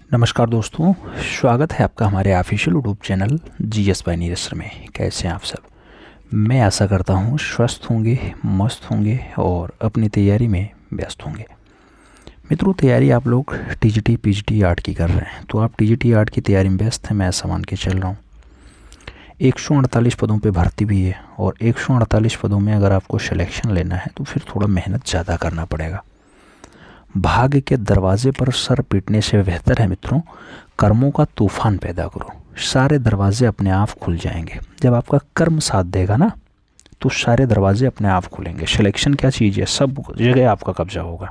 नमस्कार दोस्तों, स्वागत है आपका हमारे official YouTube channel GS bye Neeraj sir में। कैसे हैं आप सब? मैं आशा करता हूँ स्वस्थ होंगे, मस्त होंगे और अपनी तैयारी में व्यस्त होंगे। मित्रों, तैयारी आप लोग टीजीटी पीजीटी आर्ट की कर रहे हैं, तो आप टीजीटी आर्ट की तैयारी में व्यस्त हैं। मैं ऐसा मान के चल रहा हूँ 148 पदों पे भर्ती भी है और 148 पदों में अगर आपको सिलेक्शन लेना है तो फिर थोड़ा मेहनत ज़्यादा करना पड़ेगा। भाग्य के दरवाजे पर सर पीटने से बेहतर है मित्रों, कर्मों का तूफान पैदा करो। सारे दरवाजे अपने आप खुल जाएंगे। जब आपका कर्म साथ देगा ना, तो सारे दरवाजे अपने आप खुलेंगे। सिलेक्शन क्या चीज़ है, सब जगह आपका कब्जा होगा।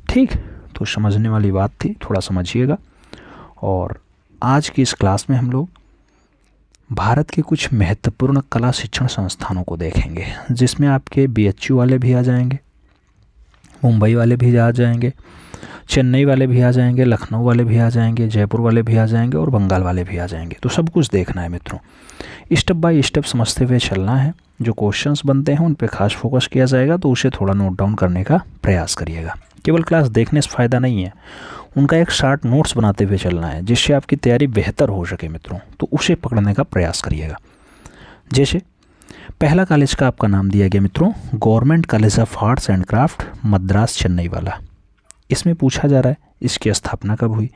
ठीक, तो समझने वाली बात थी, थोड़ा समझिएगा। और आज की इस क्लास में हम लोग भारत के कुछ महत्वपूर्ण कला शिक्षण संस्थानों को देखेंगे, जिसमें आपके बीएचयू वाले भी आ जाएंगे, मुंबई वाले भी आ जाएंगे, चेन्नई वाले भी आ जाएंगे, लखनऊ वाले भी आ जाएंगे, जयपुर वाले भी आ जाएंगे और बंगाल वाले भी आ जाएंगे। तो सब कुछ देखना है मित्रों, स्टेप बाय स्टेप समझते हुए चलना है। जो क्वेश्चंस बनते हैं उन पे खास फोकस किया जाएगा, तो उसे थोड़ा नोट डाउन करने का प्रयास करिएगा। केवल क्लास देखने से फ़ायदा नहीं है, उनका एक शार्ट नोट्स बनाते हुए चलना है, जिससे आपकी तैयारी बेहतर हो सके मित्रों। तो उसे पकड़ने का प्रयास करिएगा। जैसे पहला कॉलेज का आपका नाम दिया गया मित्रों, government college of arts and craft Madras Chennai वाला। इसमें पूछा जा रहा है इसकी स्थापना कब हुई।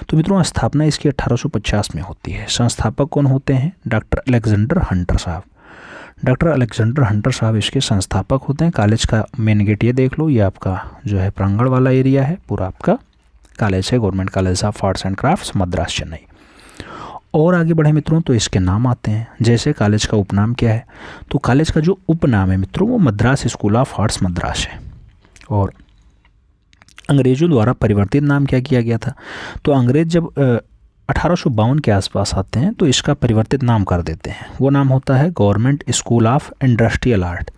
तो मित्रों, स्थापना इसकी 1850 में होती है। संस्थापक कौन होते हैं? डॉक्टर अलेक्जेंडर हंटर साहब। डॉक्टर अलेक्जेंडर हंटर साहब इसके संस्थापक होते हैं। कॉलेज का मेन गेट ये देख लो, ये आपका जो है प्रांगण वाला एरिया है, पूरा आपका कॉलेज है, government college of arts and craft Madras Chennai. और आगे बढ़े मित्रों तो इसके नाम आते हैं। जैसे कॉलेज का उपनाम क्या है, तो कॉलेज का जो उपनाम है मित्रों वो Madras school of arts Madras है। और अंग्रेज़ों द्वारा परिवर्तित नाम क्या किया गया था, तो अंग्रेज़ जब 1852 के आसपास आते हैं तो इसका परिवर्तित नाम कर देते हैं। वो नाम होता है government school of industrial art.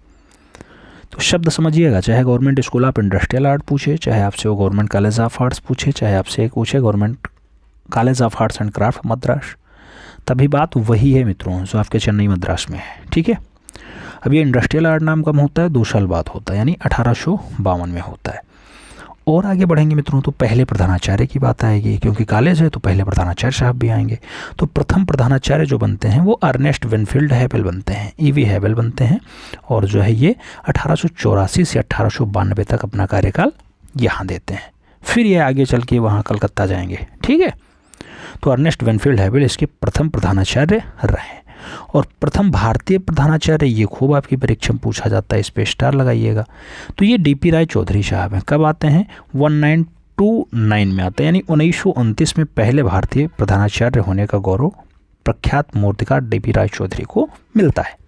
तो शब्द समझिएगा, चाहे government school of industrial art पूछे, चाहे आपसे वो गवर्नमेंट कॉलेज ऑफ आर्ट्स पूछे, चाहे आपसे एक पूछे government college of arts and craft Madras, तभी बात वही है मित्रों जो आपके चेन्नई मद्रास में है। ठीक है, अब ये इंडस्ट्रियल आर्ट नाम कब होता है? 2 साल बाद होता है, यानी 1852 में होता है। और आगे बढ़ेंगे मित्रों तो पहले प्रधानाचार्य की बात आएगी, क्योंकि कॉलेज है तो पहले प्रधानाचार्य साहब भी आएंगे। तो प्रथम प्रधानाचार्य जो बनते हैं वो अर्नेस्ट विनफील्ड हैवेल बनते हैं, ईवी हैवेल बनते हैं। और जो है ये 1884 से 1892 तक अपना कार्यकाल यहाँ देते हैं। फिर ये आगे चल के वहाँ कलकत्ता जाएंगे। ठीक है, तो अर्नेस्ट विनफील्ड हैवेल इसके प्रथम प्रधानाचार्य रहे। और प्रथम भारतीय प्रधानाचार्य, ये खूब आपकी परीक्षा में पूछा जाता है, इस पे स्टार लगाइएगा। तो ये डीपी राय चौधरी साहब हैं। कब आते हैं? 1929 में आते हैं, यानी 1929 में पहले भारतीय प्रधानाचार्य होने का गौरव प्रख्यात मूर्तिकार डीपी राय चौधरी को मिलता है।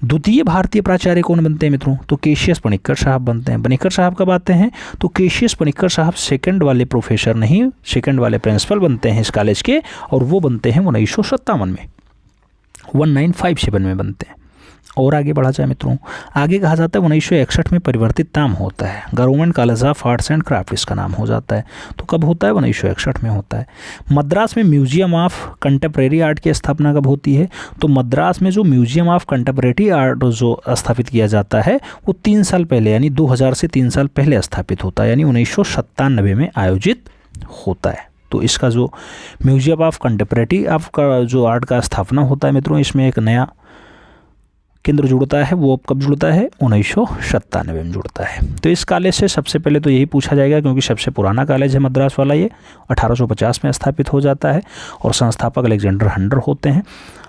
द्वितीय भारतीय प्राचार्य कौन बनते हैं मित्रों? तो केशियस पणिक्कर साहब बनते हैं। पणिक्कर साहब कब आते हैं? तो केशियस पणिक्कर साहब सेकंड वाले प्रोफेसर नहीं, सेकंड वाले प्रिंसिपल बनते हैं इस कॉलेज के, और वो बनते हैं 1957 में, 1957 में बनते हैं। और आगे बढ़ा जाए मित्रों, आगे कहा जाता है 1961 में परिवर्तित नाम होता है, government college of arts and craft इसका नाम हो जाता है। तो कब होता है? 1961 में होता है। मद्रास में म्यूजियम ऑफ कंटेम्प्रेरी आर्ट की स्थापना कब होती है? तो मद्रास में जो म्यूजियम ऑफ कंटेम्प्रेरी आर्ट जो स्थापित किया जाता है वो 3 साल पहले, यानी 2000 से 3 साल पहले स्थापित होता है, यानी 1997 में आयोजित होता है। तो इसका जो म्यूजियम ऑफ कंटेम्प्रेरी ऑफ का जो आर्ट का स्थापना होता है मित्रों, इसमें एक नया केंद्र जुड़ता है। वो कब जुड़ता है? 1997 में जुड़ता है। तो इस कॉलेज से सबसे पहले तो यही पूछा जाएगा, क्योंकि सबसे पुराना कॉलेज है मद्रास वाला, ये 1850 में स्थापित हो जाता है और संस्थापक अलेक्जेंडर हंटर होते हैं।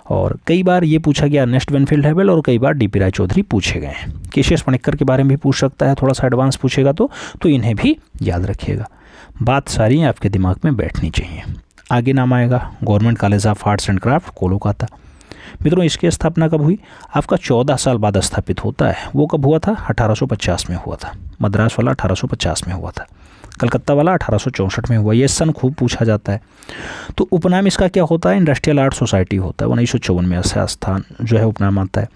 और कई बार ये पूछा गया अर्नेस्ट विनफील्ड हैवेल, और कई बार डीपी राय चौधरी पूछे गए हैं। केशियस पणिक्कर के बारे में भी पूछ सकता है, थोड़ा सा एडवांस पूछेगा तो इन्हें भी याद रखिएगा। बात सारी आपके दिमाग में बैठनी चाहिए। आगे नाम आएगा government college of arts and craft Kolkata. मित्रों, इसकी स्थापना कब हुई? आपका 14 साल बाद स्थापित होता है। वो कब हुआ था? 1850 में हुआ था। मद्रास वाला 1850 में हुआ था, कलकत्ता वाला 1864 में हुआ। ये सन खूब पूछा जाता है। तो उपनाम इसका क्या होता है? इंडस्ट्रियल आर्ट सोसाइटी होता है। 1954 में ऐसा स्थान जो है उपनाम आता है।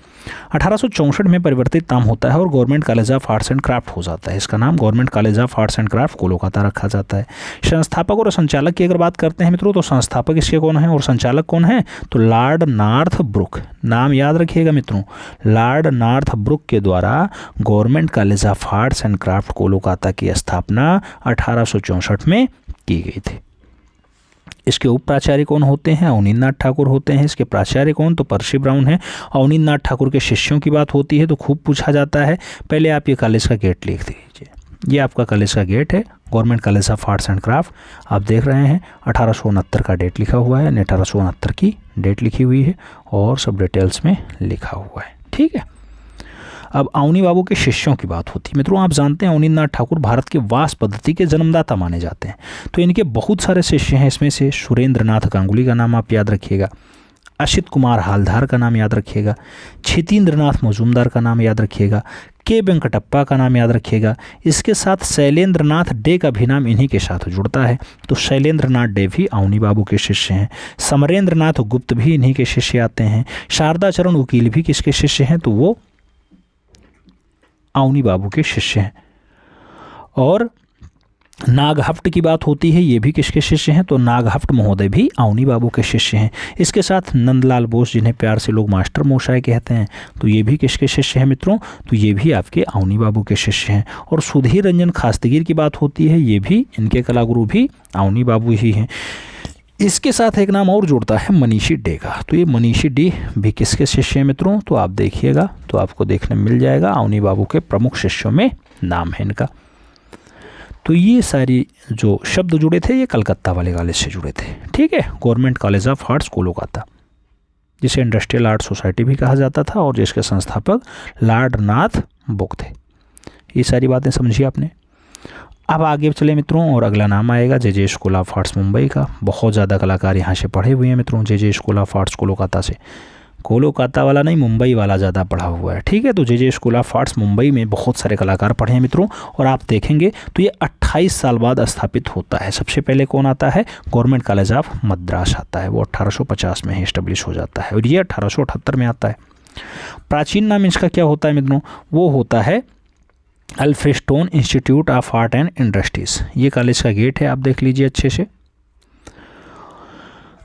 1864 में परिवर्तित नाम होता है और government college of arts and craft हो जाता है। इसका नाम government college of arts and craft Kolkata रखा जाता है। संस्थापक और संचालक की अगर बात करते हैं मित्रों, तो संस्थापक इसके कौन है और संचालक कौन है? तो लॉर्ड नॉर्थब्रुक, नाम याद रखिएगा मित्रों, लॉर्ड नॉर्थब्रुक के द्वारा government college of arts and craft Kolkata की स्थापना 1864 में की गई थी। इसके उप प्राचार्य कौन होते हैं? अवनींद्रनाथ ठाकुर होते हैं। इसके प्राचार्य कौन? तो पर्सी ब्राउन है। अवनींद्रनाथ ठाकुर के शिष्यों की बात होती है तो खूब पूछा जाता है। पहले आप ये कॉलेज का गेट लिख दीजिए, ये आपका कॉलेज का गेट है, government college of arts and craft. आप देख रहे हैं 1869 का डेट लिखा हुआ है, 1869 की डेट लिखी हुई है और सब डिटेल्स में लिखा हुआ है। ठीक है, अब अवनी बाबू के शिष्यों की बात होती है। मित्रों, आप जानते हैं अवनींद्रनाथ ठाकुर भारत के वास पद्धति के जन्मदाता माने जाते हैं। तो इनके बहुत सारे शिष्य हैं। इसमें से सुरेंद्रनाथ गांगुली का नाम आप याद रखिएगा, असित कुमार हालधार का नाम याद रखिएगा, छितेंद्रनाथ मजूमदार का नाम याद रखिएगा, के वेंकटप्पा का नाम याद रखिएगा। इसके साथ शैलेंद्रनाथ डे का भी नाम इन्हीं के साथ जुड़ता है। तो शैलेंद्रनाथ डे भी अवनी बाबू के शिष्य हैं। समरेंद्रनाथ गुप्त भी इन्हीं के शिष्य आते हैं। शारदाचरण वकील भी किसके शिष्य हैं? तो वो अवनी बाबू के शिष्य हैं। और नागहफ्ट की बात होती है, ये भी किसके शिष्य हैं? तो नागहफ्ट महोदय भी अवनी बाबू के शिष्य हैं। इसके साथ नंदलाल बोस, जिन्हें प्यार से लोग मास्टर मोशाय कहते हैं, तो ये भी किसके शिष्य हैं मित्रों? तो ये भी आपके अवनी बाबू के शिष्य हैं। और सुधीर रंजन खास्तगीर की बात होती है, ये भी इनके कलागुरु भी अवनी बाबू ही हैं। इसके साथ एक नाम और जुड़ता है मनीषी डे का। तो ये मनीषी डे भी किसके शिष्य हैं मित्रों? तो आप देखिएगा तो आपको देखने मिल जाएगा, अवनी बाबू के प्रमुख शिष्यों में नाम है इनका। तो ये सारी जो शब्द जुड़े थे ये कलकत्ता वाले कॉलेज से जुड़े थे। ठीक है, government college of arts Kolkata, जिसे इंडस्ट्रियल आर्ट सोसाइटी भी कहा जाता था और जिसके संस्थापक लॉर्ड नाथ बुक थे। ये सारी बातें समझिए आपने। अब आगे चले मित्रों और अगला नाम आएगा जे स्कूल ऑफ आर्ट्स मुंबई का। बहुत ज़्यादा कलाकार यहाँ से पढ़े हुए हैं मित्रों। जे स्कूल ऑफ आर्ट्स कोलकाता से, कोलकाता वाला नहीं, मुंबई वाला ज़्यादा पढ़ा हुआ है। ठीक है, तो जे स्कूल ऑफ आर्ट्स मुंबई में बहुत सारे कलाकार पढ़े हैं मित्रों। और आप देखेंगे तो ये 28 साल बाद स्थापित होता है। सबसे पहले कौन आता है? गवर्नमेंट कॉलेज ऑफ मद्रास आता है, वो 1850 में ही इस्टेब्लिश हो जाता है और ये 1878 में आता है। प्राचीन नाम इसका क्या होता है मित्रों? वो होता है Elphinstone institute of art and industries. ये कॉलेज का गेट है, आप देख लीजिए अच्छे से।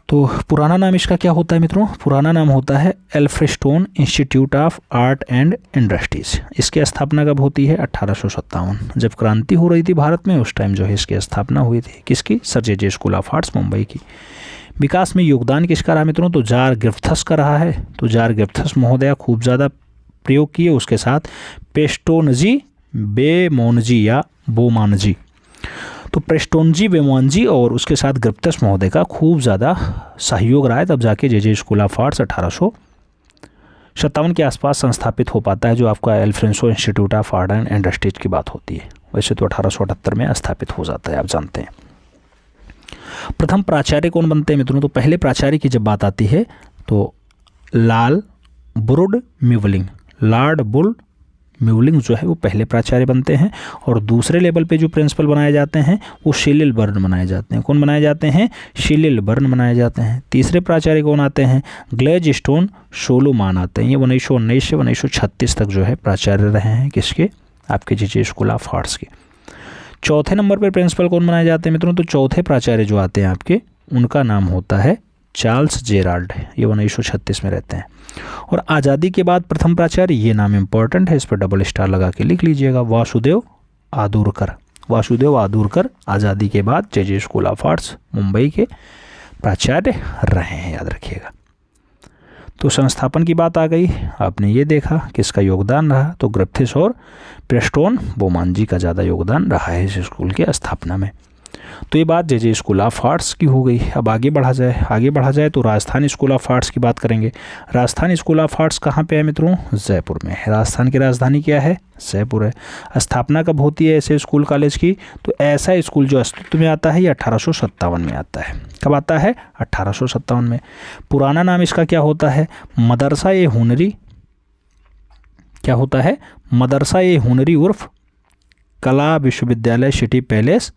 तो पुराना नाम इसका क्या होता है मित्रों? पुराना नाम होता है Elphinstone institute of art and industries. इसकी स्थापना कब होती है? 1857। जब क्रांति हो रही थी भारत में, उस टाइम जो है इसकी स्थापना हुई थी। किसकी? Sir J school of arts Mumbai की। विकास में योगदान किसका रहा मित्रों? तो जार ग्रिफ्थस का रहा है। तो जार ग्रिफ्थस महोदया खूब ज़्यादा प्रयोग किए। उसके साथ पेस्टोनजी बेमोनजी या बोमानजी, तो प्रेस्टोनजी बेमोनजी और उसके साथ ग्रिफ्थस महोदय का खूब ज़्यादा सहयोग रहा है। तब जाके जे स्कूल ऑफ आर्ट्स 1857 के आसपास संस्थापित हो पाता है, जो आपका Elphinstone institute of art and industries की बात होती है। वैसे तो 1878 में स्थापित हो जाता है, आप जानते हैं। प्रथम प्राचार्य कौन बनते हैं मित्रों? तो पहले प्राचार्य की जब बात आती है तो लाल बुरुड म्यूवलिंग, लॉर्ड बुल म्यूवलिंग जो है वो पहले प्राचार्य बनते हैं। और दूसरे लेवल पे जो प्रिंसिपल बनाए जाते हैं वो शिलिल बर्न बनाए जाते हैं। कौन बनाए जाते हैं? शिलिल बर्न बनाए जाते हैं। तीसरे प्राचार्य कौन आते हैं? ग्लेडस्टोन सोलोमान आते हैं। ये 1919 से 1936 तक जो है प्राचार्य रहे हैं किसके? आपके जे स्कूल ऑफ आर्ट्स के। चौथे नंबर पर प्रिंसिपल कौन बनाए जाते हैं मित्रों? तो चौथे प्राचार्य जो आते हैं आपके, उनका नाम होता है चार्ल्स जेराल्ड। ये 1936 में रहते हैं। और आज़ादी के बाद प्रथम प्राचार्य, ये नाम इंपॉर्टेंट है, इस पर डबल स्टार लगा के लिख लीजिएगा, वासुदेव आदुरकर। वासुदेव आदुरकर आज़ादी के बाद जे स्कूल ऑफ आर्ट्स मुंबई के प्राचार्य रहे हैं, याद रखिएगा। तो संस्थापन की बात आ गई। आपने ये देखा किसका योगदान रहा, तो ग्रिफ्थिस और प्रेस्टोन बोमानजी का ज़्यादा योगदान रहा है इस स्कूल की स्थापना में। तो ये बात जे स्कूल ऑफ आर्ट्स की हो गई। अब आगे बढ़ा जाए तो राजस्थान स्कूल ऑफ आर्ट्स की बात करेंगे। राजस्थान स्कूल ऑफ आर्ट्स कहाँ पे है मित्रों? जयपुर में है। राजस्थान की राजधानी क्या है? जयपुर है। स्थापना कब होती है ऐसे स्कूल कॉलेज की? तो ऐसा स्कूल जो अस्तित्व में आता है ये 1857 में आता है। कब आता है? 1857 में। पुराना नाम इसका क्या होता है? मदरसा ए हुनरी। क्या होता है? मदरसा ए हुनरी उर्फ कला विश्वविद्यालय सिटी पैलेस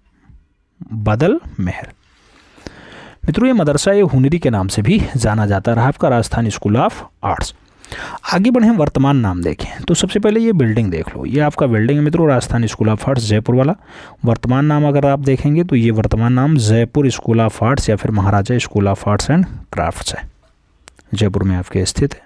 बदल महर। मित्रों, ये मदरसा ए हुनरी के नाम से भी जाना जाता रहा आपका राजस्थान स्कूल ऑफ आर्ट्स। आगे बढ़े, वर्तमान नाम देखें तो सबसे पहले ये बिल्डिंग देख लो। ये आपका बिल्डिंग है मित्रों, Rajasthan school of arts Jaipur वाला। वर्तमान नाम अगर आप देखेंगे तो ये वर्तमान नाम जयपुर स्कूल ऑफ आर्ट्स या फिर Maharaja school of arts and crafts है, जयपुर में आपके स्थित है।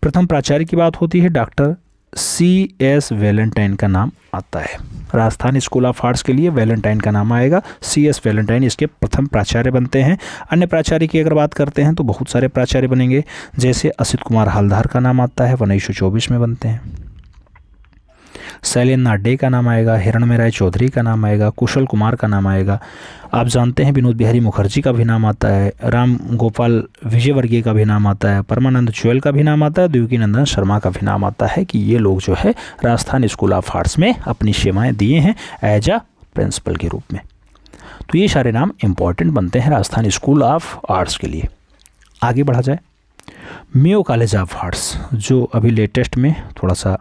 प्रथम प्राचार्य की बात होती है डॉक्टर CS वैलेंटाइन का नाम आता है। राजस्थान स्कूल ऑफ आर्ट्स के लिए वैलेंटाइन का नाम आएगा। CS वैलेंटाइन इसके प्रथम प्राचार्य बनते हैं। अन्य प्राचार्य की अगर बात करते हैं तो बहुत सारे प्राचार्य बनेंगे, जैसे असित कुमार हलदार का नाम आता है, 1924 में बनते हैं। शैलेंद्र डे का नाम आएगा, हिरणमय राय चौधरी का नाम आएगा, कुशल कुमार का नाम आएगा। आप जानते हैं विनोद बिहारी मुखर्जी का भी नाम आता है, राम गोपाल विजयवर्गीय का भी नाम आता है, परमानंद चुयल का भी नाम आता है, देवकीनंदन शर्मा का भी नाम आता है कि ये लोग जो है राजस्थान स्कूल ऑफ आर्ट्स में अपनी सेवाएं दिए हैं एज अ प्रिंसिपल के रूप में। तो ये सारे नाम इंपॉर्टेंट बनते हैं राजस्थान स्कूल ऑफ आर्ट्स के लिए। आगे बढ़ा जाए, मेयो कॉलेज ऑफ आर्ट्स जो अभी लेटेस्ट में थोड़ा सा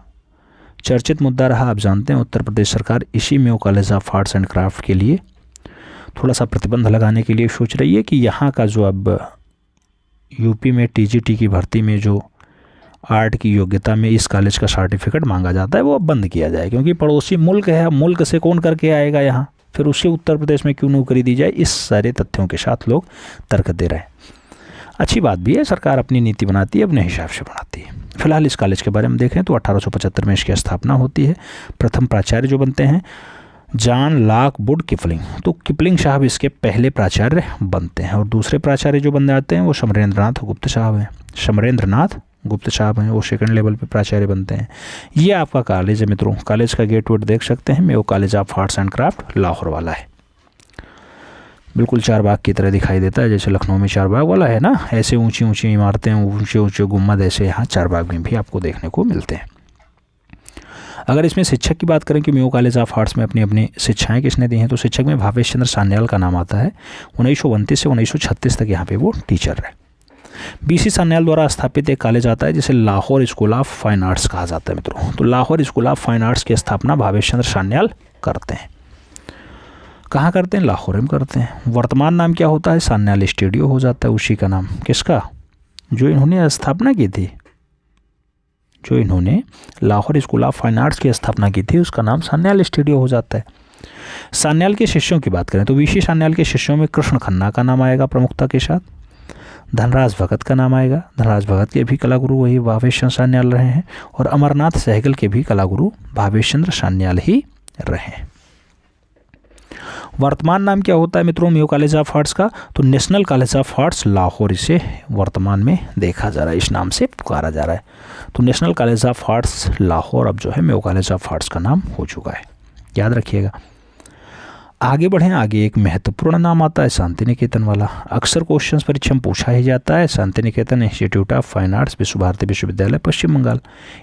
चर्चित मुद्दा रहा। आप जानते हैं उत्तर प्रदेश सरकार इसी Mayo college of arts and craft के लिए थोड़ा सा प्रतिबंध लगाने के लिए सोच रही है कि यहाँ का जो अब यूपी में TGT की भर्ती में जो आर्ट की योग्यता में इस कॉलेज का सर्टिफिकेट मांगा जाता है वो अब बंद किया जाए, क्योंकि पड़ोसी मुल्क है, मुल्क से कौन करके आएगा यहाँ, फिर उसे उत्तर प्रदेश में क्यों नौकरी दी जाए। इस सारे तथ्यों के साथ लोग तर्क दे रहे हैं। अच्छी बात भी है, सरकार अपनी नीति बनाती है, अपने हिसाब से बनाती है। फिलहाल इस कॉलेज के बारे में देखें तो 1875 में इसकी स्थापना होती है। प्रथम प्राचार्य जो बनते हैं जॉन लॉकवुड किपलिंग, तो किपलिंग साहब इसके पहले प्राचार्य बनते हैं। और दूसरे प्राचार्य जो बन जाते हैं वो समरेंद्रनाथ गुप्त साहब हैं। समरेंद्रनाथ गुप्त साहब हैं, वो सेकंड लेवल पे प्राचार्य बनते हैं। ये आपका कॉलेज है मित्रों। कॉलेज का गेट वेट देख सकते हैं, Mayo college of arts and craft Lahore वाला है। बिल्कुल चारबाग की तरह दिखाई देता है, जैसे लखनऊ में चारबाग वाला है ना, ऐसे ऊंची ऊंची इमारतें, ऊंचे ऊंचे गुम्बद ऐसे यहाँ चारबाग में भी आपको देखने को मिलते हैं। अगर इसमें शिक्षक की बात करें कि मेयो कॉलेज ऑफ आर्ट्स में अपनी अपनी शिक्षाएं किसने दी हैं, तो शिक्षक में भावेश चंद्र सान्याल का नाम आता है। 1929 से 1936 तक यहाँ पे वो टीचर रहे। BC सान्याल द्वारा स्थापित एक कॉलेज आता है जिसे Lahore school of fine arts कहा जाता है मित्रों। तो Lahore school of fine arts की स्थापना भावेश चंद्र सान्याल करते हैं। कहाँ करते हैं? लाहौर में करते हैं। वर्तमान नाम क्या होता है? सान्याल स्टूडियो हो जाता है उसी का नाम। किसका? जो इन्होंने स्थापना की थी, जो इन्होंने Lahore school of fine arts की स्थापना की थी, उसका नाम सान्याल स्टूडियो हो जाता है। सान्याल के शिष्यों की बात करें तो VC सान्याल के शिष्यों में कृष्ण खन्ना का नाम आएगा प्रमुखता के साथ। धनराज भगत का नाम आएगा। धनराज भगत के भी कलागुरु वही भावेश चंद्र सान्याल रहे हैं। और अमरनाथ सहगल के भी कलागुरु भावेश चंद्र सान्याल ही रहे हैं। वर्तमान नाम क्या होता है मित्रों मेयो कॉलेज ऑफ आर्ट्स का? तो national college of arts Lahore इसे वर्तमान में देखा जा रहा है, इस नाम से पुकारा जा रहा है। तो national college of arts Lahore अब जो है मेयो कॉलेज ऑफ आर्ट्स का नाम हो चुका है, याद रखिएगा। आगे बढ़ें, आगे एक महत्वपूर्ण नाम आता है शांति निकेतन वाला। अक्सर क्वेश्चंस परीक्षा में पूछा ही जाता है। Shanti Niketan institute of fine arts विश्व भारती विश्वविद्यालय पश्चिम बंगाल।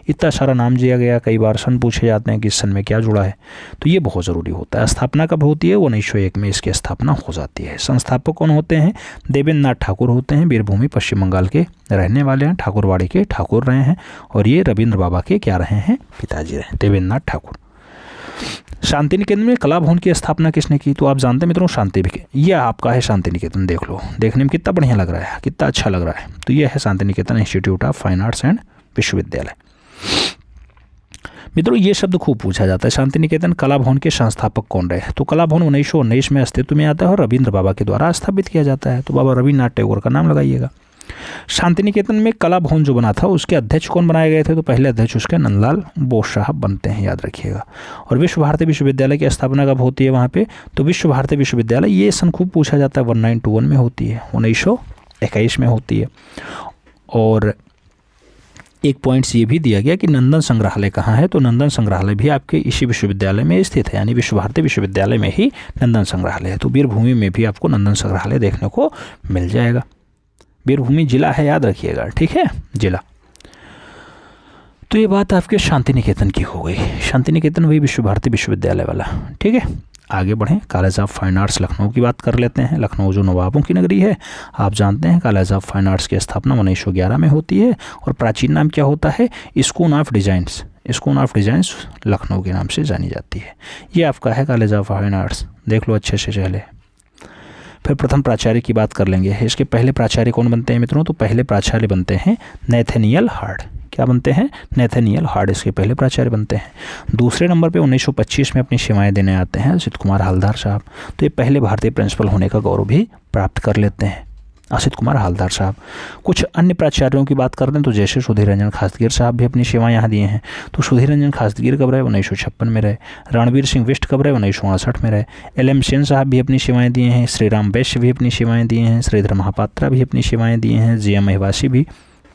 इतना सारा नाम दिया गया, कई बार सन पूछे जाते हैं कि इस सन में क्या जुड़ा है, तो ये बहुत ज़रूरी होता है। स्थापना कब होती है? 1901 में इसकी स्थापना हो जाती है। संस्थापक कौन होते हैं? देवेंद्र नाथ ठाकुर होते हैं। वीरभूमि पश्चिम बंगाल के रहने वाले हैं, ठाकुरवाड़ी के ठाकुर रहे हैं। और ये रविंद्र बाबा के क्या रहे हैं? पिताजी रहे, देवेंद्र नाथ ठाकुर। शांति निकेतन में कला भवन की स्थापना किसने की? तो आप जानते हैं मित्रों शांति निकेतन, ये आपका है शांति निकेतन। देख लो, देखने में कितना बढ़िया लग रहा है, कितना अच्छा लग रहा है। तो ये है Shanti Niketan institute of fine arts and विश्वविद्यालय। मित्रों ये शब्द खूब पूछा जाता है, शांति निकेतन कला भवन के संस्थापक कौन रहे? तो कला भवन 1919 में अस्तित्व में आता है और रविंद्र बाबा के द्वारा स्थापित किया जाता है। तो बाबा रविन्द्रनाथ टैगोर का नाम लगाइएगा। शांति निकेतन में कला भवन जो बना था उसके अध्यक्ष कौन बनाए गए थे? तो पहले अध्यक्ष उसके नंदलाल बोस साहब बनते हैं, याद रखिएगा। और विश्व भारती विश्वविद्यालय की स्थापना कब होती है वहाँ पे? तो विश्व भारती विश्वविद्यालय ये सन खूब पूछा जाता है, 1921 में होती है, 1921 में होती है। और एक पॉइंट्स ये भी दिया गया कि नंदन संग्रहालय कहाँ है? तो नंदन संग्रहालय भी आपके इसी विश्वविद्यालय में स्थित है, यानी विश्व भारती विश्वविद्यालय में ही नंदन संग्रहालय है। तो वीरभूमि में भी आपको नंदन संग्रहालय देखने को मिल जाएगा। वीरभूमि जिला है, याद रखिएगा, ठीक है, जिला। तो ये बात आपके शांति निकेतन की हो गई। शांति निकेतन वही विश्व भारती विश्वविद्यालय वाला, ठीक है। आगे बढ़ें, college of fine arts Lucknow की बात कर लेते हैं। लखनऊ जो नवाबों की नगरी है, आप जानते हैं कॉलेज ऑफ फाइन आर्ट्स की स्थापना 1911 में होती है। और प्राचीन नाम क्या होता है? School of designs. School of designs Lucknow के नाम से जानी जाती है। ये आपका है कॉलेज ऑफ फाइन आर्ट्स, देख लो अच्छे से चले। फिर प्रथम प्राचार्य की बात कर लेंगे। इसके पहले प्राचार्य कौन बनते हैं मित्रों? तो पहले प्राचार्य बनते हैं नेथेनियल हार्ड। क्या बनते हैं? नेथेनियल हार्ड इसके पहले प्राचार्य बनते हैं। दूसरे नंबर पे 1925 में अपनी सेवाएं देने आते हैं असित कुमार हलदार साहब। तो ये पहले भारतीय प्रिंसिपल होने का गौरव भी प्राप्त कर लेते हैं। असित कुमार हालदार साहब। कुछ अन्य प्राचार्यों की बात करते हैं तो जैसे सुधीर रंजन खासगीर साहब भी अपनी सेवाएं यहाँ दिए हैं। तो सुधीर रंजन खासगीर कब रहे? 1956 में रहे। रणवीर सिंह बिष्ट कब रहे? 1959 में रहे। LM सेन साहब भी अपनी सेवाएं दिए हैं। श्रीराम वैश्य भी अपनी सेवाएं दिए हैं। श्रीधर महापात्रा भी अपनी सेवाएं दिए हैं। JM महिवासी भी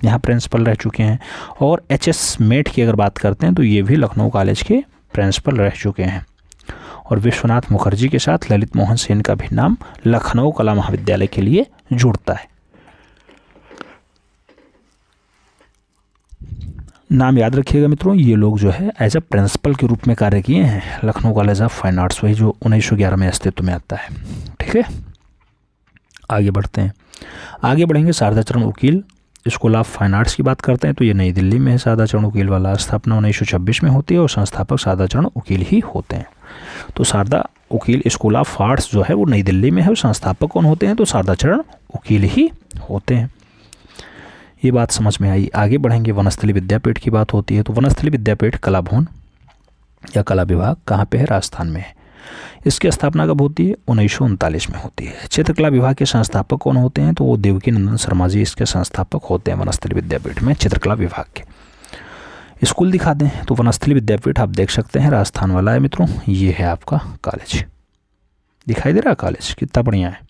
यहाँ प्रिंसिपल रह चुके हैं। और HS मेट की अगर बात करते हैं तो ये भी लखनऊ कॉलेज के प्रिंसिपल रह चुके हैं। और विश्वनाथ मुखर्जी के साथ ललित मोहन सेन का भी नाम लखनऊ कला महाविद्यालय के लिए जुड़ता है। नाम याद रखिएगा मित्रों, ये लोग जो है एज अ प्रिंसिपल के रूप में कार्य किए हैं Lucknow college of fine arts, वही जो 1911 में अस्तित्व में आता है। ठीक है, आगे बढ़ते हैं। आगे बढ़ेंगे। शारदा चरण उकील स्कूल ऑफ फाइन आर्ट्स की बात करते हैं तो ये नई दिल्ली में है। शारदा चरण उकील वाला स्थापना 1926 में होती है और संस्थापक शारदा चरण उकील ही होते हैं। तो शारदा उकील स्कूल ऑफ आर्ट्स जो है वो नई दिल्ली में है और संस्थापक कौन होते हैं? तो शारदा चरण उकील ही होते हैं। ये बात समझ में आई। आगे बढ़ेंगे। वनस्थली विद्यापीठ की बात होती है तो वनस्थली विद्यापीठ कला भवन या कला विभाग कहाँ पे है? राजस्थान में है। इसकी स्थापना कब होती है? 1939 में होती है। चित्रकला विभाग के संस्थापक कौन होते हैं? तो वो देवकी नंदन शर्मा जी इसके संस्थापक होते हैं वनस्थली विद्यापीठ में चित्रकला विभाग के। स्कूल दिखा दें तो वनस्थली विद्यापीठ आप देख सकते हैं राजस्थान वाला है मित्रों। ये है आपका कॉलेज, दिखाई दे रहा है कॉलेज, कितना बढ़िया है।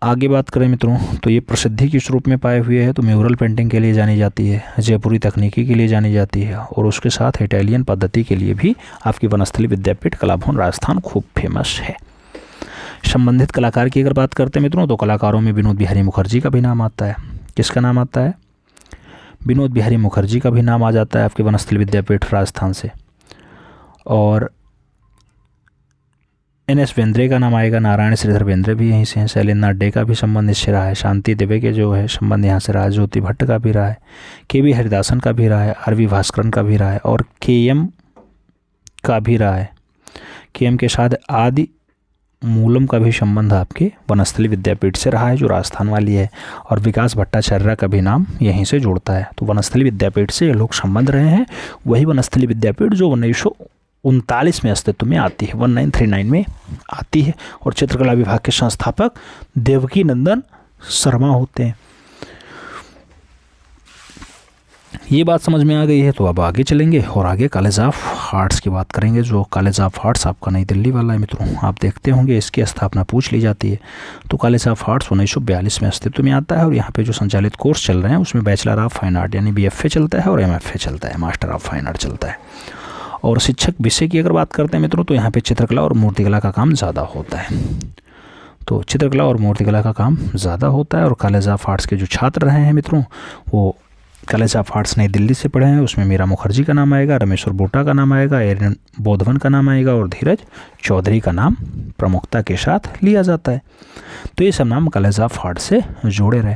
आगे बात करें मित्रों तो ये प्रसिद्धि किस रूप में पाए हुए है? तो म्यूरल पेंटिंग के लिए जानी जाती है, जयपुरी तकनीकी के लिए जानी जाती है और उसके साथ इटालियन पद्धति के लिए भी आपकी वनस्थली विद्यापीठ कला भवन राजस्थान खूब फेमस है। संबंधित कलाकार की अगर बात करते हैं मित्रों तो कलाकारों में विनोद बिहारी मुखर्जी का भी नाम आता है। किसका नाम आता है? विनोद बिहारी मुखर्जी का भी नाम आ जाता है आपके वनस्थली विद्यापीठ राजस्थान से। और NS बेंद्रे का नाम आएगा। नारायण श्रीधर बेंद्रे भी यहीं से हैं। शैलेंद्र डे का भी संबंध इससे रहा है। शांति देवे के जो है संबंध यहाँ से रहा है। ज्योति भट्ट का भी रहा है। KV हरिदासन का भी रहा है। RV भास्करन का भी रहा है और KM का भी रहा है। KM के साथ आदि मूलम का भी संबंध आपके वनस्थली विद्यापीठ से रहा है जो राजस्थान वाली है। और विकास भट्टाचार्य का भी नाम यहीं से जुड़ता है। तो वनस्थली विद्यापीठ से ये लोग संबंध रहे हैं। वही वनस्थली विद्यापीठ जो 1939 में अस्तित्व में आती है, 1939 में आती है। और चित्रकला विभाग के संस्थापक देवकी नंदन शर्मा होते हैं। ये बात समझ में आ गई है तो अब आगे चलेंगे और आगे कॉलेज ऑफ आर्ट्स की बात करेंगे। जो कॉलेज ऑफ आर्ट्स आपका नई दिल्ली वाला है मित्रों, आप देखते होंगे इसकी स्थापना पूछ ली जाती है। तो कॉलेज ऑफ आर्ट्स 1942 में अस्तित्व में आता है और यहाँ पे जो संचालित कोर्स चल रहे हैं उसमें बैचलर ऑफ फाइन आर्ट यानी BFA चलता है और MFA चलता है, मास्टर ऑफ फाइन आर्ट चलता है। और शिक्षक विषय की अगर बात करते हैं मित्रों तो यहाँ पे चित्रकला और मूर्तिकला का काम ज़्यादा होता है। तो चित्रकला और मूर्तिकला का काम ज़्यादा होता है। और कॉलेज ऑफ आर्ट्स के जो छात्र रहे हैं मित्रों वो कॉलेज ऑफ आर्ट्स नई दिल्ली से पढ़े हैं। उसमें मीरा मुखर्जी का नाम आएगा, रमेश्वर बोटा का नाम आएगा, एरन बोधवन का नाम आएगा और धीरज चौधरी का नाम प्रमुखता के साथ लिया जाता है। तो ये सब नाम कॉलेज ऑफ आर्ट्स से जोड़े रहे।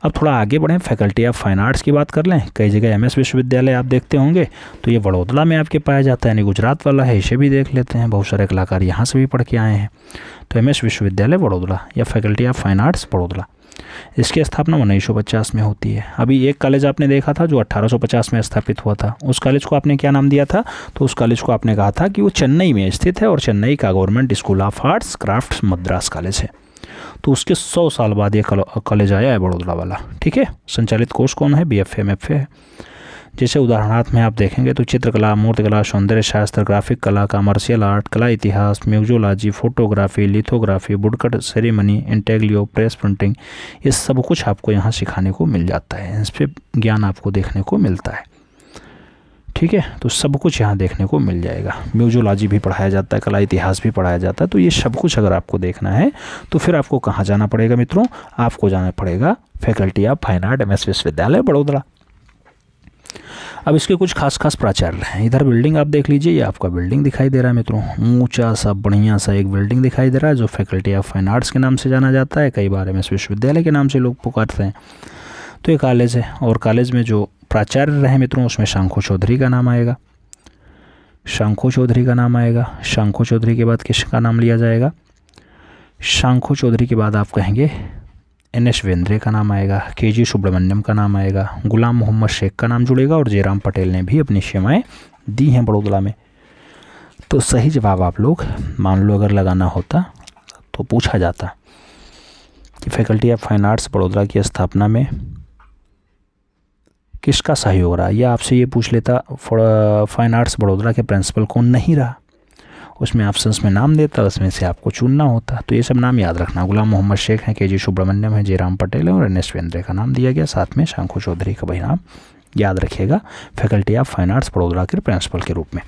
अब थोड़ा आगे बढ़ें, फैकल्टी ऑफ फाइन आर्ट्स की बात कर लें। कई जगह MS विश्वविद्यालय आप देखते होंगे तो ये बड़ौदा में आपके पाया जाता है, यानी गुजरात वाला है। इसे भी देख लेते हैं, बहुत सारे कलाकार यहाँ से भी पढ़ के आए हैं। तो MS विश्वविद्यालय बड़ौदा या faculty of fine arts Baroda, इसकी स्थापना 1950 में होती है। अभी एक कॉलेज आपने देखा था जो 1850 में स्थापित हुआ था, उस कॉलेज को आपने क्या नाम दिया था? तो उस कॉलेज को आपने कहा था कि वो चेन्नई में स्थित है और चेन्नई का government school of arts crafts Madras college है। तो उसके 100 साल बाद ये कॉलेज आया है बड़ौदा वाला। ठीक है, संचालित कोर्स कौन है? BFA MFA है। जैसे उदाहरणार्थ में आप देखेंगे तो चित्रकला, मूर्तिकला, सौंदर्य शास्त्र, ग्राफिक कला, कमर्शियल आर्ट, कला इतिहास, museology, photography, lithography, woodcut ceremony, intaglio, press printing, ये सब कुछ आपको यहाँ सिखाने को मिल जाता है। इस पर ज्ञान आपको देखने को मिलता है। ठीक है, तो सब कुछ यहाँ देखने को मिल जाएगा। म्यूजियोलॉजी भी पढ़ाया जाता है, कला इतिहास भी पढ़ाया जाता है। तो ये सब कुछ अगर आपको देखना है तो फिर आपको कहाँ जाना पड़ेगा मित्रों? आपको जाना पड़ेगा faculty of fine art MS विश्वविद्यालय बड़ौदा। अब इसके कुछ खास प्राचार्य हैं। इधर बिल्डिंग आप देख लीजिए, ये आपका बिल्डिंग दिखाई दे रहा है मित्रों, ऊंचा सा बढ़िया सा एक बिल्डिंग दिखाई दे रहा है जो फैकल्टी ऑफ फाइन आर्ट्स के नाम से जाना जाता है। कई बार MS विश्वविद्यालय के नाम से लोग पुकारते हैं। तो ये कॉलेज है और कॉलेज में जो प्राचार्य रहे मित्रों उसमें शंखू चौधरी का नाम आएगा। शंखू चौधरी का नाम आएगा। शंखू चौधरी के बाद किसका नाम लिया जाएगा? शंखू चौधरी के बाद आप कहेंगे NS बेंद्रे का नाम आएगा, KG सुब्रमण्यम का नाम आएगा, गुलाम मोहम्मद शेख का नाम जुड़ेगा और जयराम पटेल ने भी अपनी सेवाएं दी हैं बड़ौदा में। तो सही जवाब आप लोग मान लो अगर लगाना होता तो पूछा जाता कि faculty of fine arts Baroda की स्थापना में किसका सहयोग रहा, या आपसे ये पूछ लेता फाइन आर्ट्स बड़ौदा के प्रिंसिपल कौन नहीं रहा, उसमें ऑप्शंस में नाम देता, उसमें से आपको चुनना होता। तो ये सब नाम याद रखना। गुलाम मोहम्मद शेख हैं, के.जी. सुब्रमण्यम है, जयराम पटेल है और एन.एस. वेंद्रे का नाम दिया गया। साथ में शंकु चौधरी का भी नाम याद रखिएगा faculty of fine arts Baroda के प्रिंसिपल के रूप में।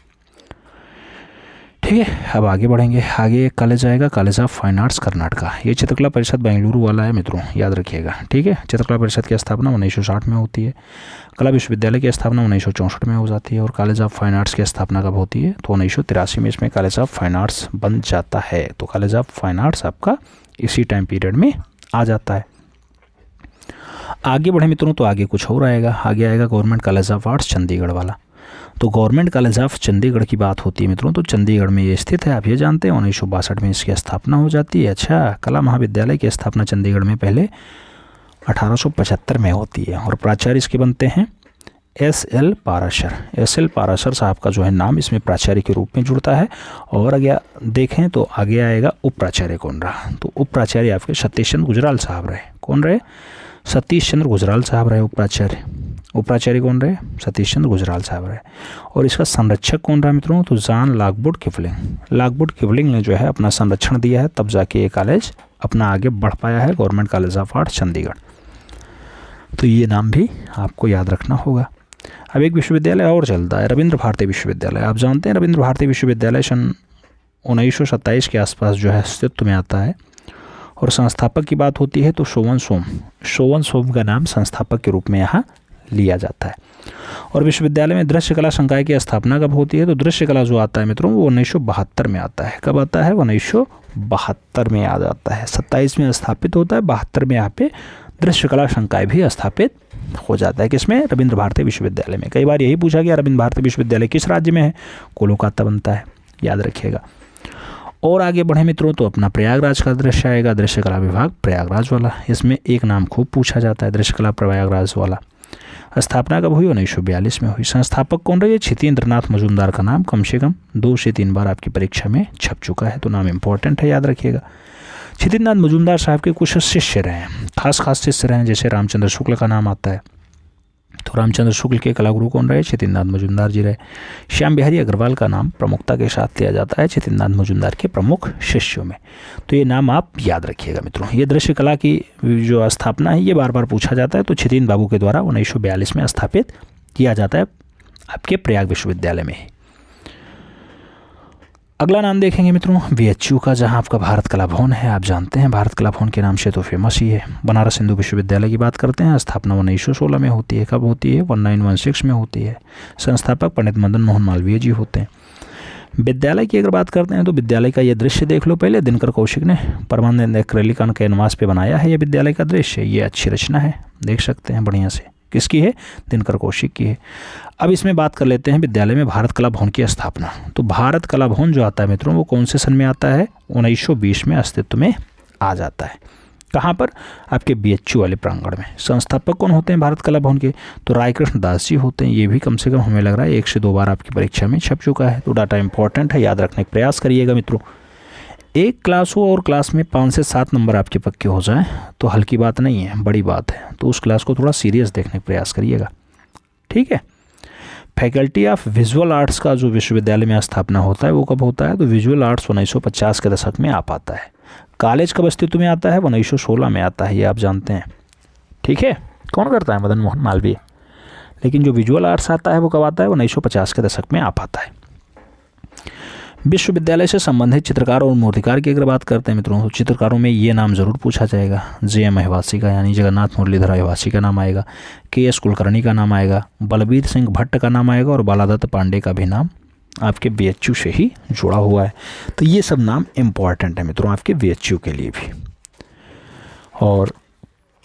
ठीक है, अब आगे बढ़ेंगे। आगे एक कॉलेज आएगा, college of fine arts Karnataka. ये चित्रकला परिषद बेंगलुरु वाला है मित्रों, याद रखिएगा। ठीक है, चित्रकला परिषद की स्थापना 1960 में होती है। कला विश्वविद्यालय की स्थापना 1964 में हो जाती है। और कॉलेज ऑफ फाइन आर्ट्स की स्थापना कब होती है, तो 1983 में इसमें कॉलेज ऑफ फाइन आर्ट्स बन जाता है। तो कॉलेज ऑफ फाइन आर्ट्स आपका इसी टाइम पीरियड में आ जाता है। आगे बढ़े मित्रों तो आगे कुछ और आएगा। आगे आएगा government college of arts Chandigarh वाला। तो गवर्नमेंट कॉलेज ऑफ चंडीगढ़ की बात होती है मित्रों, तो चंडीगढ़ में ये स्थित है, आप ये जानते हैं। 1962 में इसकी स्थापना हो जाती है। अच्छा, कला महाविद्यालय की स्थापना चंडीगढ़ में पहले 1875 में होती है। और प्राचार्य इसके बनते हैं S.L. पाराशर। S.L. पाराशर साहब का जो है नाम इसमें प्राचार्य के रूप में जुड़ता है। और आगे देखें तो आगे आएगा उप प्राचार्य कौन रहा, तो उप प्राचार्य आपके सतीश चंद्र गुजराल साहब रहे। कौन रहे, सतीश चंद्र गुजराल साहब रहे उप प्राचार्य। उप प्राचार्य कौन रहे, सतीश चंद्र गुजराल साहब रहे। और इसका संरक्षक कौन रहा मित्रों, तो John Lockwood Kipling. Lockwood Kipling ने जो है अपना संरक्षण दिया है, तब जाके ये कॉलेज अपना आगे बढ़ पाया है, government college of arts Chandigarh. तो ये नाम भी आपको याद रखना होगा। अब एक विश्वविद्यालय और चलता है, रविंद्र भारती विश्वविद्यालय। आप जानते हैं रविंद्र भारती विश्वविद्यालय सन 1927 के आसपास जो है अस्तित्व में आता है। और संस्थापक की बात होती है तो शोवन सोम का नाम संस्थापक के रूप में यहाँ लिया जाता है। और विश्वविद्यालय में दृश्य कला संकाय की स्थापना कब होती है, तो दृश्य कला जो आता है मित्रों वो 1972 में आता है। कब आता है, 1972 में आ जाता है। 27 में स्थापित होता है, 72 में यहाँ पे दृश्य कला संकाय भी स्थापित हो जाता है। किसमें, रविंद्र भारती विश्वविद्यालय में। कई बार यही पूछा गया रविंद्र भारती विश्वविद्यालय किस राज्य में है, कोलकाता बनता है, याद रखिएगा। और आगे बढ़े मित्रों तो अपना प्रयागराज का दृश्य आएगा, दृश्य कला विभाग प्रयागराज वाला। इसमें एक नाम खूब पूछा जाता है, दृश्य कला प्रयागराज वाला। स्थापना कब हुई, 1942 में हुई। संस्थापक कौन रहे, छितेंद्र नाथ मजूमदार का नाम कम से कम 2 से 3 बार आपकी परीक्षा में छप चुका है, तो नाम इंपॉर्टेंट है, याद रखिएगा। छितेंद्र नाथ मजूमदार साहब के कुछ शिष्य रहे हैं, खास शिष्य रहे हैं, जैसे रामचंद्र शुक्ल का नाम आता है। तो रामचंद्र शुक्ल के कलागुरु कौन रहे, छितेंद्र नाथ मजूमदार जी रहे। श्याम बिहारी अग्रवाल का नाम प्रमुखता के साथ लिया जाता है छितेंद्र नाथ मजूमदार के प्रमुख शिष्यों में। तो ये नाम आप याद रखिएगा मित्रों। ये दृश्य कला की जो स्थापना है ये बार बार पूछा जाता है, तो छितेंद्र बाबू के द्वारा 1942 में स्थापित किया जाता है आपके प्रयाग विश्वविद्यालय में। अगला नाम देखेंगे मित्रों VHU का, जहां आपका भारत कला भवन है। आप जानते हैं भारत कला भवन के नाम से तो फेमस ही है। बनारस हिंदू विश्वविद्यालय की बात करते हैं, स्थापना 1916 में होती है। कब होती है, 1916 में होती है। संस्थापक पंडित मदन मोहन मालवीय जी होते हैं। विद्यालय की अगर बात करते हैं तो विद्यालय का ये दृश्य देख लो पहले, दिनकर कौशिक ने परमानेंट एक्रेलिक कैनवास पे बनाया है ये विद्यालय का दृश्य। ये अच्छी रचना है, देख सकते हैं बढ़िया से। किसकी है, दिनकर कौशिक की है। अब इसमें बात कर लेते हैं विद्यालय में भारत कला भवन की स्थापना। तो भारत कला भवन जो आता है मित्रों वो कौन से सन में आता है, 1920 में अस्तित्व में आ जाता है। कहाँ पर, आपके VHU वाले प्रांगण में। संस्थापक कौन होते हैं भारत कला भवन के, तो राय कृष्ण दास जी होते हैं। ये भी कम से कम हमें लग रहा है 1 से 2 बार आपकी परीक्षा में छप चुका है, तो डाटा इंपॉर्टेंट है, याद रखने का प्रयास करिएगा मित्रों। एक क्लास हो और क्लास में 5 से 7 नंबर आपके पक्के हो जाएं तो हल्की बात नहीं है, बड़ी बात है। तो उस क्लास को थोड़ा सीरियस देखने का प्रयास करिएगा, ठीक है। फैकल्टी ऑफ विजुअल आर्ट्स का जो विश्वविद्यालय में स्थापना होता है वो कब होता है, तो विजुअल आर्ट्स 1950 के दशक में आ पाता है। कॉलेज कब अस्तित्व में आता है, 1916 में आता है, ये आप जानते हैं, ठीक है। कौन करता है, मदन मोहन मालवीय। लेकिन जो विजुअल आर्ट्स आता है वो कब आता है, 1950 के दशक में आ पाता है। विश्वविद्यालय से संबंधित चित्रकार और मूर्तिकार की अगर बात करते हैं मित्रों, तो चित्रकारों में ये नाम ज़रूर पूछा जाएगा। JM अहिवासी का यानी जगन्नाथ मुरलीधर अहिवासी का नाम आएगा। KS कुलकर्णी का नाम आएगा। बलबीर सिंह भट्ट का नाम आएगा। और बालादत्त पांडे का भी नाम आपके VHU से ही जुड़ा हुआ है। तो ये सब नाम इम्पॉर्टेंट है मित्रों आपके VHU के लिए भी। और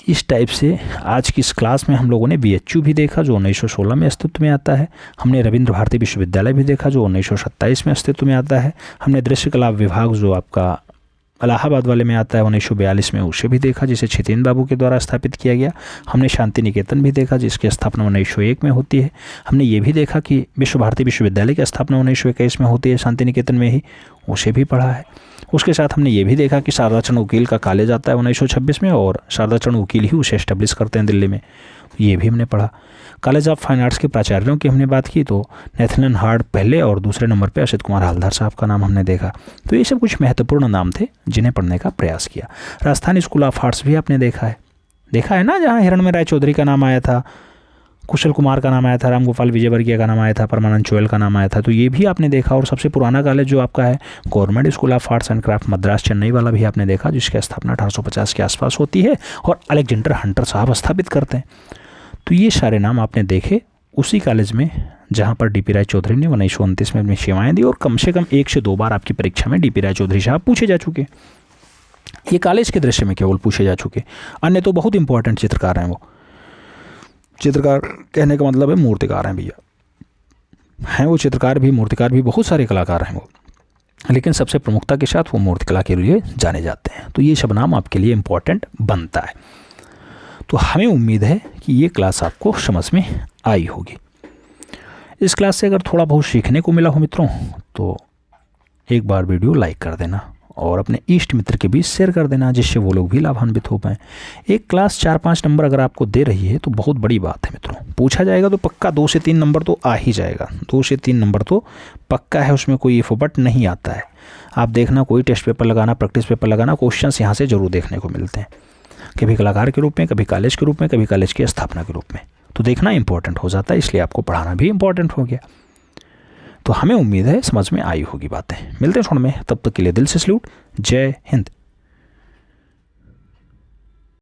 इस टाइप से आज की इस क्लास में हम लोगों ने VHU भी देखा जो 1916 में अस्तित्व में आता है। हमने रविंद्र भारती विश्वविद्यालय भी देखा जो 1927 में अस्तित्व में आता है। हमने दृश्य कला विभाग जो आपका इलाहाबाद वाले में आता है 1942 में, उसे भी देखा जिसे छितेंद्र बाबू के द्वारा स्थापित किया गया। हमने शांति निकेतन भी देखा जिसकी स्थापना 1901 में होती है। हमने ये भी देखा कि विश्व भारती विश्वविद्यालय की स्थापना 1921 में होती है शांति निकेतन में ही, उसे भी पढ़ा है। उसके साथ हमने ये भी देखा कि शारदा चरण वकील का कॉलेज आता है 1926 में, और शारदा चरण वकील ही उसे एस्टेब्लिश करते हैं दिल्ली में, ये भी हमने पढ़ा। कॉलेज ऑफ फाइन आर्ट्स के प्राचार्यों की हमने बात की तो नेथलन हार्ड पहले और दूसरे नंबर पे असित कुमार हालदार साहब का नाम हमने देखा। तो ये सब कुछ महत्वपूर्ण नाम थे जिन्हें पढ़ने का प्रयास किया। राजस्थान स्कूल ऑफ आर्ट्स भी आपने देखा है ना, जहाँ हिरणमय राय चौधरी का नाम आया था, कुशल कुमार का नाम आया था, रामगोपाल विजयवर्गीय का नाम आया था, परमानंद चोयल का नाम आया था। तो ये भी आपने देखा। और सबसे पुराना कॉलेज जो आपका है government school of arts and craft Madras Chennai वाला भी आपने देखा, जिसकी स्थापना 1850 के आसपास होती है और अलेक्जेंडर हंटर साहब स्थापित करते हैं। तो ये सारे नाम आपने देखे उसी कॉलेज में जहाँ पर डीपी राय चौधरी ने 1929 में अपनी सेवाएं दी, और कम से कम 1 से 2 बार आपकी परीक्षा में डीपी राय चौधरी साहब पूछे जा चुके। ये कॉलेज के दृश्य में केवल पूछे जा चुके, अन्य तो बहुत इंपॉर्टेंट चित्रकार हैं। वो चित्रकार कहने का मतलब है मूर्तिकार हैं भैया, हैं वो चित्रकार भी, मूर्तिकार भी, बहुत सारे कलाकार हैं वो, लेकिन सबसे प्रमुखता के साथ वो मूर्तिकला के लिए जाने जाते हैं। तो ये सब नाम आपके लिए इम्पोर्टेंट बनता है। तो हमें उम्मीद है कि ये क्लास आपको समझ में आई होगी। इस क्लास से अगर थोड़ा बहुत सीखने को मिला हो मित्रों, तो एक बार वीडियो लाइक कर देना और अपने इष्ट मित्र के बीच शेयर कर देना, जिससे वो लोग भी लाभान्वित हो पाएँ। एक क्लास 4-5 नंबर अगर आपको दे रही है तो बहुत बड़ी बात है मित्रों। पूछा जाएगा तो पक्का 2 से 3 नंबर तो आ ही जाएगा, 2 से 3 नंबर तो पक्का है, उसमें कोई इफ बट नहीं आता है। आप देखना, कोई टेस्ट पेपर लगाना, प्रैक्टिस पेपर लगाना, क्वेश्चंस यहाँ से ज़रूर देखने को मिलते हैं, कभी कलाकार के रूप में, कभी कॉलेज के रूप में, कभी कॉलेज की स्थापना के रूप में। तो देखना इंपॉर्टेंट हो जाता है, इसलिए आपको पढ़ाना भी इंपॉर्टेंट हो गया। तो हमें उम्मीद है समझ में आई होगी बातें। मिलते हैं क्षण में, तब तक के लिए दिल से सैल्यूट। जय हिंद।